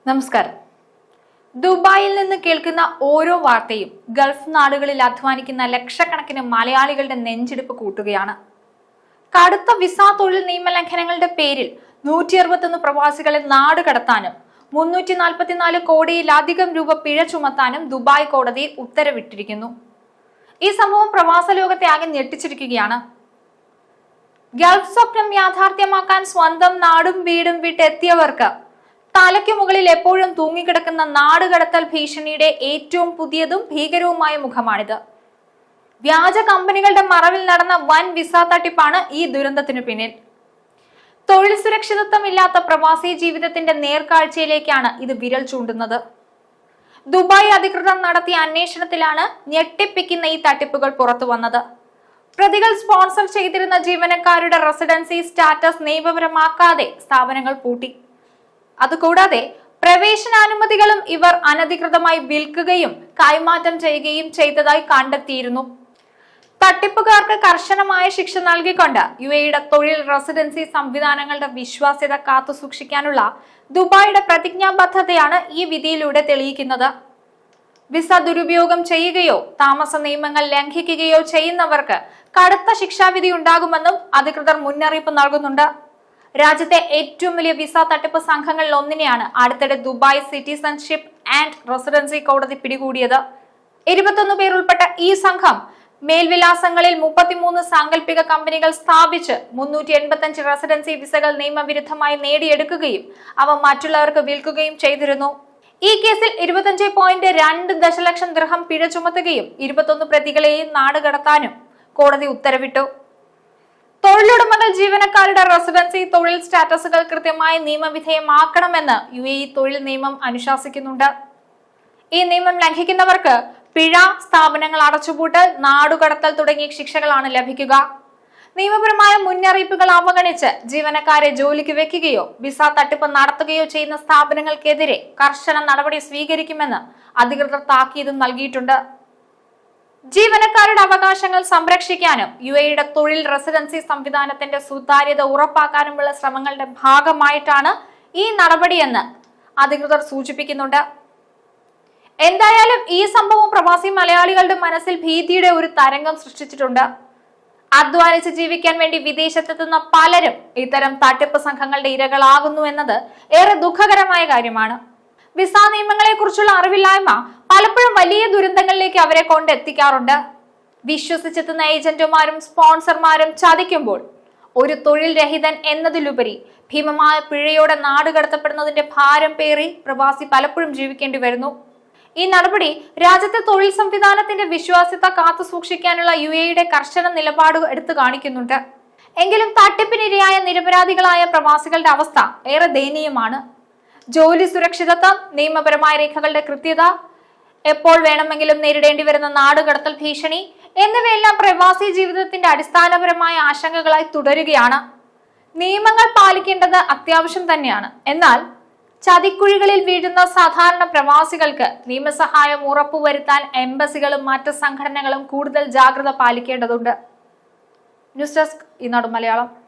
നമസ്കാരം. ദുബായിൽ നിന്ന് കേൾക്കുന്ന ഓരോ വാർത്തയും ഗൾഫ് നാടുകളിൽ അധ്വാനിക്കുന്ന ലക്ഷക്കണക്കിന് മലയാളികളുടെ നെഞ്ചിടിപ്പ് കൂട്ടുകയാണ്. കടുത്ത വിസ തൊഴിൽ നിയമലംഘനങ്ങളുടെ പേരിൽ 161 പ്രവാസികളെ നാടുകടത്താനും 344 കോടിയിലധികം രൂപ പിഴ ചുമത്താനും ദുബായ് കോടതി ഉത്തരവിട്ടിരിക്കുന്നു. ഈ സംഭവം പ്രവാസ ലോകത്തെ ആകെ ഞെട്ടിച്ചിരിക്കുകയാണ്. ഗൾഫ് സ്വപ്നം യാഥാർത്ഥ്യമാക്കാൻ സ്വന്തം നാടും വീടും വിട്ടെത്തിയവർക്ക് തലയ്ക്കു മുകളിൽ എപ്പോഴും തൂങ്ങിക്കിടക്കുന്ന നാടുകടത്തൽ ഭീഷണിയുടെ ഏറ്റവും പുതിയതും ഭീകരവുമായ മുഖമാണിത്. വ്യാജ കമ്പനികളുടെ മറവിൽ നടന്ന വൻ വിസ തട്ടിപ്പാണ് ഈ ദുരന്തത്തിനു പിന്നിൽ. തൊഴിൽ സുരക്ഷിതത്വമില്ലാത്ത പ്രവാസി ജീവിതത്തിന്റെ നേർക്കാഴ്ചയിലേക്കാണ് ഇത് വിരൽ ചൂണ്ടുന്നത്. ദുബായ് അധികൃതർ നടത്തിയ അന്വേഷണത്തിലാണ് ഞെട്ടിപ്പിക്കുന്ന ഈ തട്ടിപ്പുകൾ പുറത്തു വന്നത്. പ്രതികൾ സ്പോൺസർ ചെയ്തിരുന്ന ജീവനക്കാരുടെ റെസിഡൻസി സ്റ്റാറ്റസ് നിയമപരമാക്കാതെ സ്ഥാപനങ്ങൾ പൂട്ടി. അതുകൂടാതെ പ്രവേശനാനുമതികളും ഇവർ അനധികൃതമായി വിൽക്കുകയും കൈമാറ്റം ചെയ്യുകയും ചെയ്തതായി കണ്ടെത്തിയിരുന്നു. തട്ടിപ്പുകാർക്ക് കർശനമായ ശിക്ഷ നൽകിക്കൊണ്ട് യുഎഇയുടെ തൊഴിൽ റെസിഡൻസി സംവിധാനങ്ങളുടെ വിശ്വാസ്യത കാത്തുസൂക്ഷിക്കാനുള്ള ദുബായിയുടെ പ്രതിജ്ഞാബദ്ധതയാണ് ഈ വിധിയിലൂടെ തെളിയിക്കുന്നത്. വിസ ദുരുപയോഗം ചെയ്യുകയോ താമസ നിയമങ്ങൾ ലംഘിക്കുകയോ ചെയ്യുന്നവർക്ക് കടുത്ത ശിക്ഷാവിധി ഉണ്ടാകുമെന്നും അധികൃതർ മുന്നറിയിപ്പ് നൽകുന്നുണ്ട്. രാജ്യത്തെ ഏറ്റവും വലിയ വിസ തട്ടിപ്പ് സംഘങ്ങളിൽ ഒന്നിനെയാണ് അടുത്തിടെ ദുബായ് സിറ്റിസൺഷിപ്പ് ആൻഡ് റെസിഡൻസി കോടതി പിടികൂടിയത്. 21 പേർ ഉൾപ്പെട്ട ഈ സംഘം മേൽവിലാസങ്ങളിൽ 33 സാങ്കല്പിക കമ്പനികൾ സ്ഥാപിച്ച് 385 റെസിഡൻസി വിസകൾ നിയമവിരുദ്ധമായി നേടിയെടുക്കുകയും അവ മറ്റുള്ളവർക്ക് വിൽക്കുകയും ചെയ്തിരുന്നു. ഈ കേസിൽ 25.2 ദശലക്ഷം ദിർഹം പിഴ ചുമത്തുകയും 21 പ്രതികളെയും നാടുകടത്താനും കോടതി ഉത്തരവിട്ടു. തൊഴിലുടമകൾ ജീവനക്കാരുടെ റെസിഡൻസി തൊഴിൽ സ്റ്റാറ്റസുകൾ കൃത്യമായി നിയമവിധേയമാക്കണമെന്ന് യുഎഇ തൊഴിൽ നിയമം അനുശാസിക്കുന്നുണ്ട്. ഈ നിയമം ലംഘിക്കുന്നവർക്ക് പിഴ, സ്ഥാപനങ്ങൾ അടച്ചുപൂട്ടൽ, നാടുകടത്തൽ തുടങ്ങിയ ശിക്ഷകളാണ് ലഭിക്കുക. നിയമപരമായ മുന്നറിയിപ്പുകൾ അവഗണിച്ച് ജീവനക്കാരെ ജോലിക്ക് വെക്കുകയോ വിസ തട്ടിപ്പ് നടത്തുകയോ ചെയ്യുന്ന സ്ഥാപനങ്ങൾക്കെതിരെ കർശന നടപടി സ്വീകരിക്കുമെന്ന് അധികൃതർ താക്കീതും നൽകിയിട്ടുണ്ട്. ജീവനക്കാരുടെ അവകാശങ്ങൾ സംരക്ഷിക്കാനും യുഎഇയുടെ തൊഴിൽ റെസിഡൻസി സംവിധാനത്തിന്റെ സുതാര്യത ഉറപ്പാക്കാനുമുള്ള ശ്രമങ്ങളുടെ ഭാഗമായിട്ടാണ് ഈ നടപടിയെന്ന് അധികൃതർ സൂചിപ്പിക്കുന്നുണ്ട്. എന്തായാലും ഈ സംഭവം പ്രവാസി മലയാളികളുടെ മനസ്സിൽ ഭീതിയുടെ ഒരു തരംഗം സൃഷ്ടിച്ചിട്ടുണ്ട്. അധ്വാനിച്ച് ജീവിക്കാൻ വേണ്ടി വിദേശത്തെത്തുന്ന പലരും ഇത്തരം തട്ടിപ്പ് സംഘങ്ങളുടെ ഇരകളാകുന്നു എന്നത് ഏറെ ദുഃഖകരമായ കാര്യമാണ്. വിസ നിയമങ്ങളെ കുറിച്ചുള്ള അറിവില്ലായ്മ പലപ്പോഴും വലിയ ദുരന്തങ്ങളിലേക്ക് അവരെ കൊണ്ടെത്തിക്കാറുണ്ട്. വിശ്വസിച്ചെത്തുന്ന ഏജന്റുമാരും സ്പോൺസർമാരും ചതിക്കുമ്പോൾ ഒരു തൊഴിൽ രഹിതൻ എന്നതിലുപരി ഭീമമായ പിഴയോടെ നാടുകടത്തപ്പെടുന്നതിന്റെ ഭാരം പേറി പ്രവാസി പലപ്പോഴും ജീവിക്കേണ്ടി വരുന്നു. ഈ നടപടി രാജ്യത്തെ തൊഴിൽ സംവിധാനത്തിന്റെ വിശ്വാസ്യത കാത്തു സൂക്ഷിക്കാനുള്ള യുഎഇയുടെ കർശന നിലപാട് എടുത്തു കാണിക്കുന്നുണ്ട്. എങ്കിലും തട്ടിപ്പിനിരയായ നിരപരാധികളായ പ്രവാസികളുടെ അവസ്ഥ ഏറെ ദയനീയമാണ്. ജോലി സുരക്ഷിതത്വം, നിയമപരമായ രേഖകളുടെ കൃത്യത, എപ്പോൾ വേണമെങ്കിലും നേരിടേണ്ടി വരുന്ന നാടുകടത്തൽ ഭീഷണി എന്നിവയെല്ലാം പ്രവാസി ജീവിതത്തിന്റെ അടിസ്ഥാനപരമായ ആശങ്കകളായി തുടരുകയാണ്. നിയമങ്ങൾ പാലിക്കേണ്ടത് അത്യാവശ്യം തന്നെയാണ്. എന്നാൽ ചതിക്കുഴികളിൽ വീഴുന്ന സാധാരണ പ്രവാസികൾക്ക് നിയമസഹായം ഉറപ്പുവരുത്താൻ എംബസികളും മറ്റ് സംഘടനകളും കൂടുതൽ ജാഗ്രത പാലിക്കേണ്ടതുണ്ട്. ന്യൂസ് ഡെസ്ക് ഈനാട് മലയാളം.